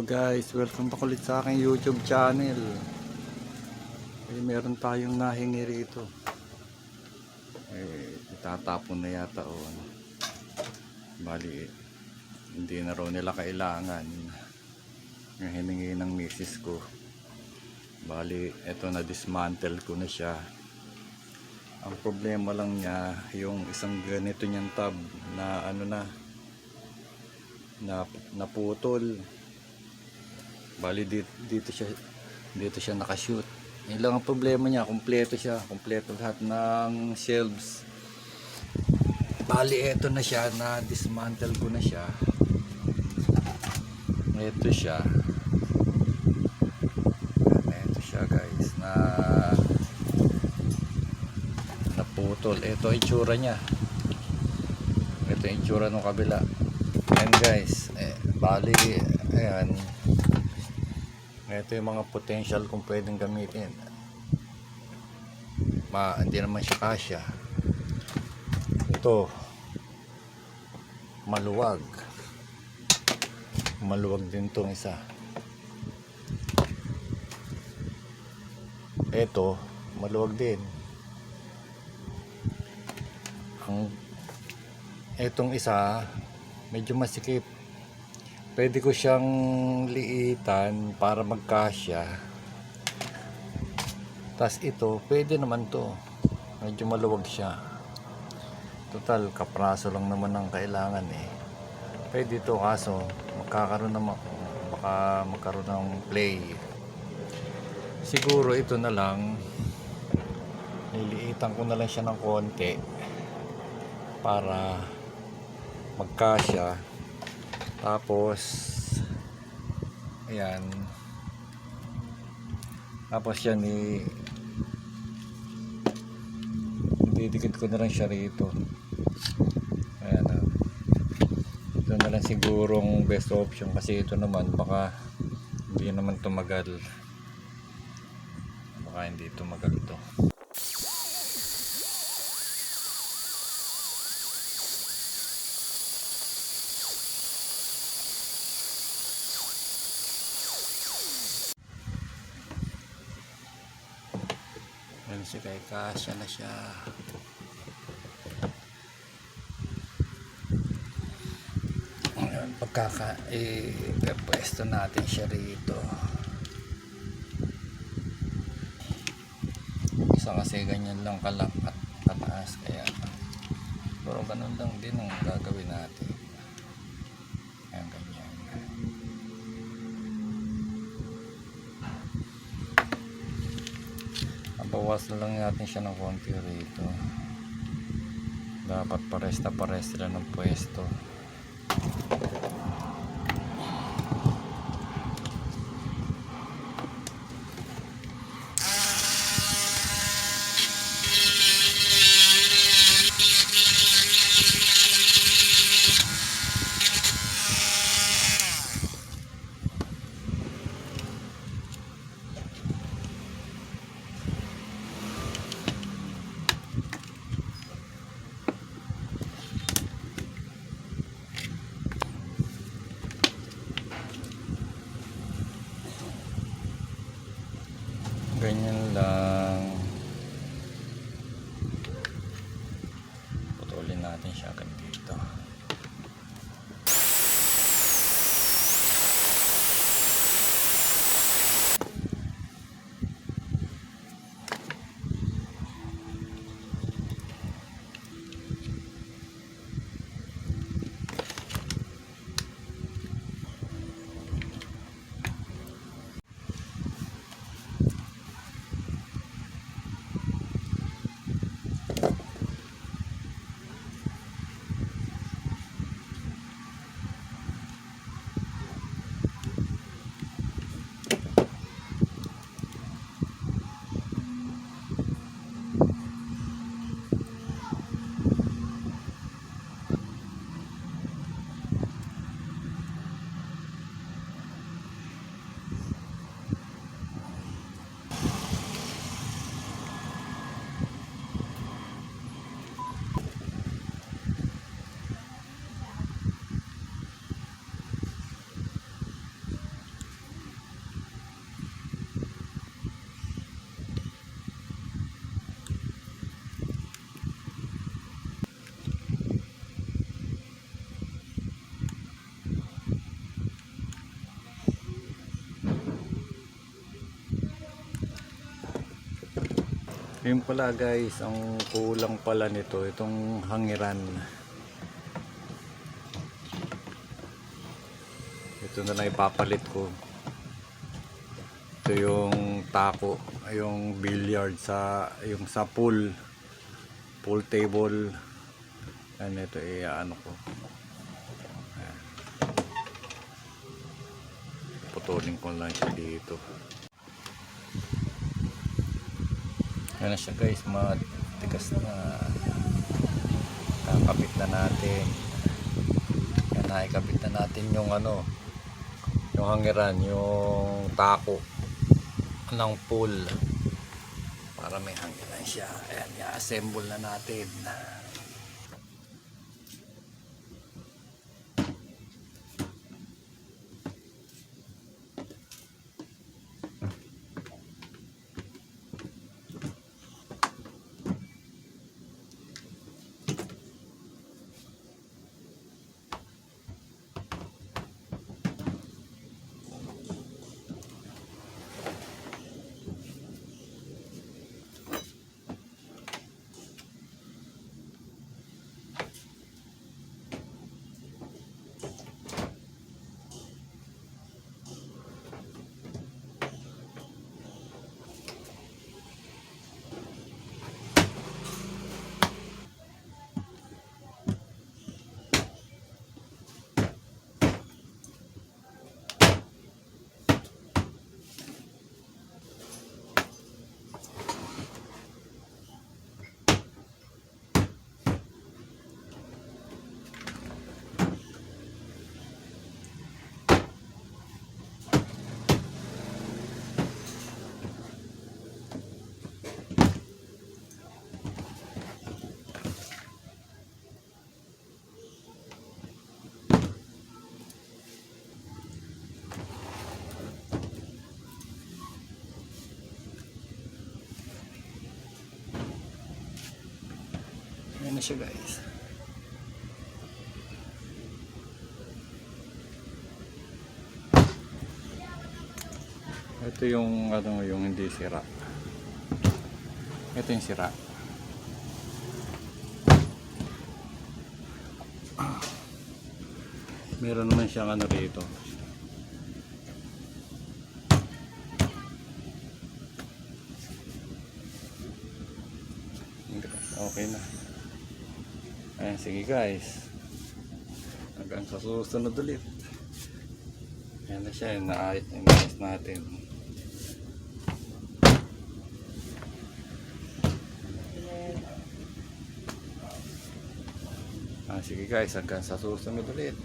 Hello guys, welcome back ulit sa aking YouTube channel. Meron tayong nahingi rito. Itatapon na yata o ano. Bali, hindi na raw nila kailangan yung hiningi ng misis ko. Bali, eto na dismantle ko na siya. Ang problema lang niya, yung isang ganito niyang tab na ano na naputol. Bali dito siya nakashoot. Yun lang ang problema niya, kompleto siya, kompleto lahat ng shelves. Bali eto na siya, na dismantle ko na siya. Eto siya guys, na naputol. Ito ang itsura niya, ito ang itsura ng kabila. And guys, bali ayan, ito yung mga potential kung pwedeng gamitin. Hindi naman siya kasya. Ito maluwag din tong isa. Ito maluwag din. Etong isa medyo masikip. Pwede ko siyang liitan para magkasya. Tas ito pwede naman to, medyo maluwag siya. Total kapraso lang naman ang kailangan Pwede to, kaso magkakaroon naman, baka magkaroon ng play. Siguro ito na lang, niliitan ko na lang siya ng konti para magkasya. Tapos ayan, tapos yan didikit ko na lang siya rito. Ayan, ito na lang sigurong best option, kasi ito naman baka hindi naman tumagal, baka hindi tumagal ito. Kasi kay kasya na siya. Pwesto natin siya rito. Isa kasi ganyan lang kataas, kaya pero ganun lang din ang gagawin natin. Ayan, ganyan. Bawasan lang natin siya ng konti rito. Dapat pares sila ng pwesto. Ganyan lang, putulin natin siya agad dito. Yun pala guys, ang kulang pala nito, itong hangiran. Ito na lang ipapalit ko. Ito yung tako, yung billiard yung sa pool table. Yan, ito ano ko. Ayan. Putulin ko lang siya dito. Yan na siya guys, matigas na. Kakapit na natin. Yan, nakikapit na natin yung yung hangiran, yung tako ng pool para may hangiran siya. Ayan, i-assemble na natin. Ayan na siya guys. Ito yung yung hindi sira. Ito yung sira. Meron naman siyang rito. Okay na. Ayan, sige guys. Hanggang sa susunod ulit. Ayan na siya, inaayos natin. Sige guys, hanggang sa susunod ulit.